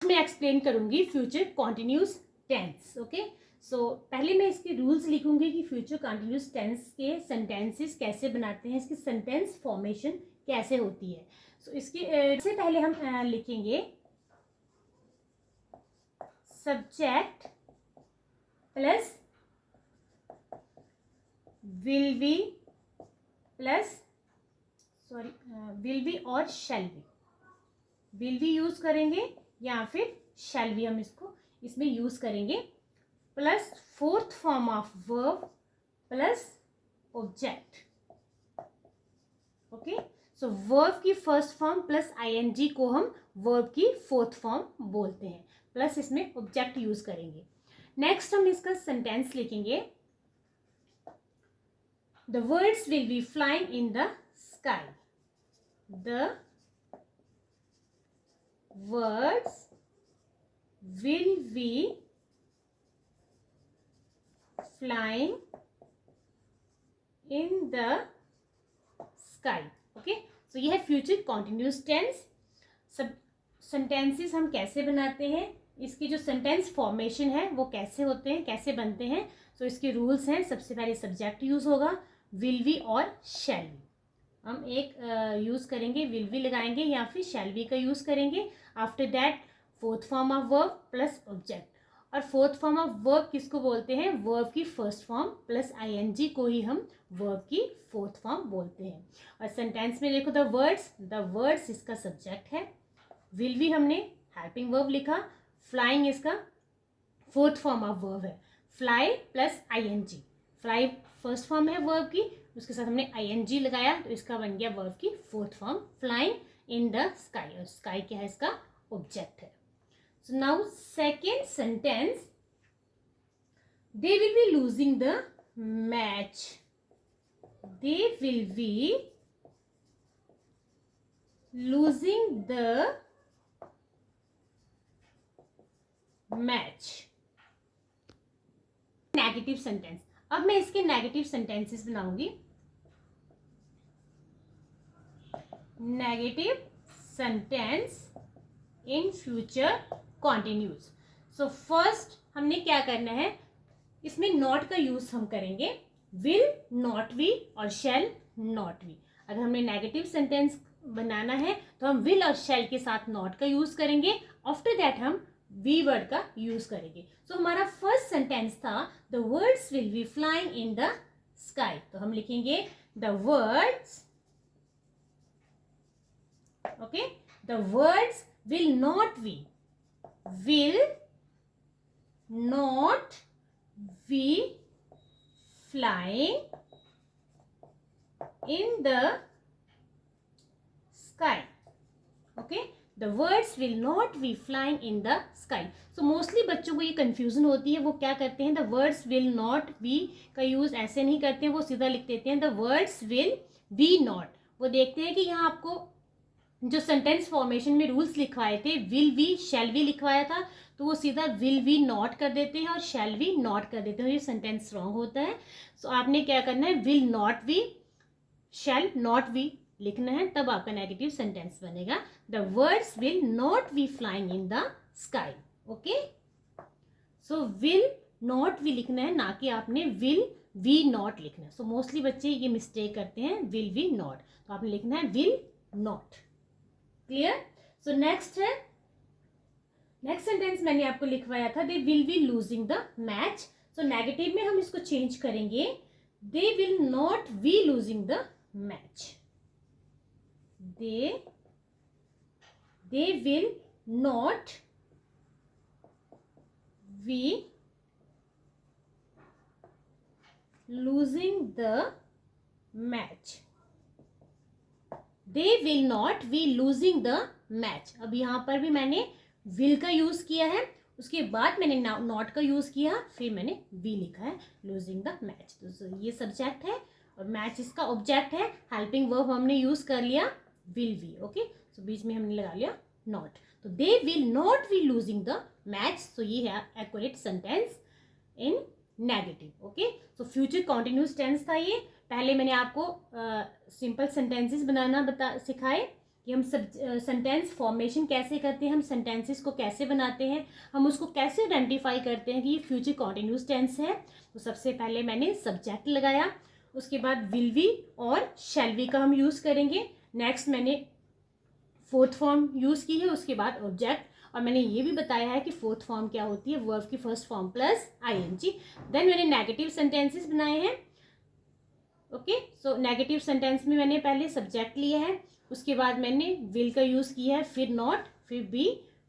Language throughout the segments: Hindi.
मैं एक्सप्लेन करूंगी फ्यूचर कॉन्टिन्यूस टेंस। ओके, सो पहले मैं इसके रूल्स लिखूंगी कि फ्यूचर कॉन्टिन्यूस टेंस के सेंटेंसेस कैसे बनाते हैं, इसकी सेंटेंस फॉर्मेशन कैसे होती है। सो इसके से पहले हम लिखेंगे subject plus will be plus will be और shall be. Will be use करेंगे या फिर शैल बी हम इसको इसमें यूज करेंगे, plus fourth form of verb plus object. Okay, so verb की फर्स्ट फॉर्म प्लस आईएनजी को हम वर्ब की फोर्थ फॉर्म बोलते हैं, प्लस इसमें ऑब्जेक्ट यूज करेंगे। नेक्स्ट हम इसका सेंटेंस लिखेंगे, the words will be flying in the sky. द words will be flying in the sky। Okay, so ये है फ्यूचर कॉन्टिन्यूस टेंस। सब सेंटेंसेस हम कैसे बनाते हैं, इसकी जो सेंटेंस फॉर्मेशन है वो कैसे होते हैं, कैसे बनते हैं। सो इसके रूल्स हैं, सबसे पहले सब्जेक्ट यूज होगा, विल बी और शैल बी। हम एक यूज करेंगे, विल बी लगाएंगे या फिर शैल बी का यूज करेंगे। After that fourth form of verb plus object. और फोर्थ फॉर्म ऑफ वर्ब किसको बोलते हैं, वर्ब की फर्स्ट फॉर्म प्लस आईएनजी को ही हम वर्ब की फोर्थ फॉर्म बोलते हैं। और सेंटेंस में देखो, द वर्ड्स इसका सब्जेक्ट है, विल बी हमने हेल्पिंग वर्ब लिखा, फ्लाइंग इसका फोर्थ फॉर्म ऑफ वर्ब है, fly plus I N G. Fly first form है वर्ब की, उसके साथ हमने आईएनजी लगाया तो इसका बन गया वर्ब की fourth form, flying in the sky. और स्काई क्या है, इसका ऑब्जेक्ट है। So now second sentence, they will be losing the match. They will be losing the match. Negative sentence, अब मैं इसके नेगेटिव सेंटेंसेस बनाऊंगी। Negative sentence in future continuous. So first हमने क्या करना है, इसमें नॉट का यूज हम करेंगे, विल नॉट बी और शैल नॉट बी। अगर हमने नेगेटिव सेंटेंस बनाना है तो हम विल और शैल के साथ नॉट का यूज करेंगे, आफ्टर दैट हम वी वर्ड का यूज करेंगे। सो हमारा फर्स्ट सेंटेंस था, the words will be flying in the sky. तो हम लिखेंगे the words, okay, the words will not be flying in the sky। okay, the words will not be flying in the sky। so mostly बच्चों को ये confusion होती है, वो क्या करते हैं, the words will not be का यूज ऐसे नहीं करते हैं, वो सीधा लिख देते हैं the words will be not। वो देखते हैं कि यहाँ आपको जो सेंटेंस फॉर्मेशन में रूल्स लिखवाए थे, विल बी शैल बी लिखवाया था, तो वो सीधा विल बी नॉट कर देते हैं और शैल बी नॉट कर देते हैं, ये सेंटेंस रॉन्ग होता है। सो आपने क्या करना है, will not B shall not be लिखना है, तब आपका नेगेटिव सेंटेंस बनेगा, the words will not B flying in the sky. Okay, so will not B लिखना है, ना कि आपने विल वी नॉट लिखना है। सो मोस्टली बच्चे ये मिस्टेक करते हैं, विल वी नॉट, तो आपने लिखना है will not. Clear. So next है, नेक्स्ट सेंटेंस मैंने आपको लिखवाया था, they will be losing the match. So negative में हम इसको चेंज करेंगे, दे will not be losing the match. They will not be losing the match. They will not be losing the match. अब यहाँ पर भी मैंने विल का यूज किया है, उसके बाद मैंने नॉट का यूज किया, फिर मैंने बी लिखा है, लूजिंग द मैच। तो ये सब्जेक्ट है और मैच इसका ऑब्जेक्ट है। हेल्पिंग वर्ब हमने यूज कर लिया विल बी। ओके, सो बीच में हमने लगा लिया नॉट, तो they will not be losing the match. So ये है accurate sentence in negative. Okay, so future continuous tense था ये। पहले मैंने आपको सिंपल सेंटेंसेस बनाना सिखाए कि हम सेंटेंस फॉर्मेशन कैसे करते हैं, हम सेंटेंसेस को कैसे बनाते हैं, हम उसको कैसे आइडेंटिफाई करते हैं कि ये फ्यूचर कॉन्टिन्यूस टेंस है। तो सबसे पहले मैंने सब्जेक्ट लगाया, उसके बाद विल वी और शैल वी का हम यूज़ करेंगे। नेक्स्ट मैंने फोर्थ फॉर्म यूज़ की है, उसके बाद ऑब्जेक्ट, और मैंने ये भी बताया है कि फोर्थ फॉर्म क्या होती है, वर्ब की first form plus I N G. Then मैंने नेगेटिव सेंटेंसेस बनाए हैं। ओके, सो नेगेटिव सेंटेंस में मैंने पहले सब्जेक्ट लिया है, उसके बाद मैंने विल का यूज़ किया है, फिर नॉट, फिर बी,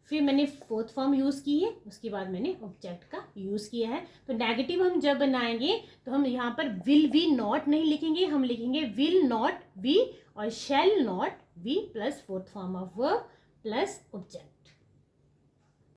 फिर मैंने फोर्थ फॉर्म यूज़ की है, उसके बाद मैंने ऑब्जेक्ट का यूज़ किया है। तो नेगेटिव हम जब बनाएंगे तो हम यहाँ पर विल वी नॉट नहीं लिखेंगे, हम लिखेंगे विल नॉट वी और shall not we plus fourth form of verb plus object.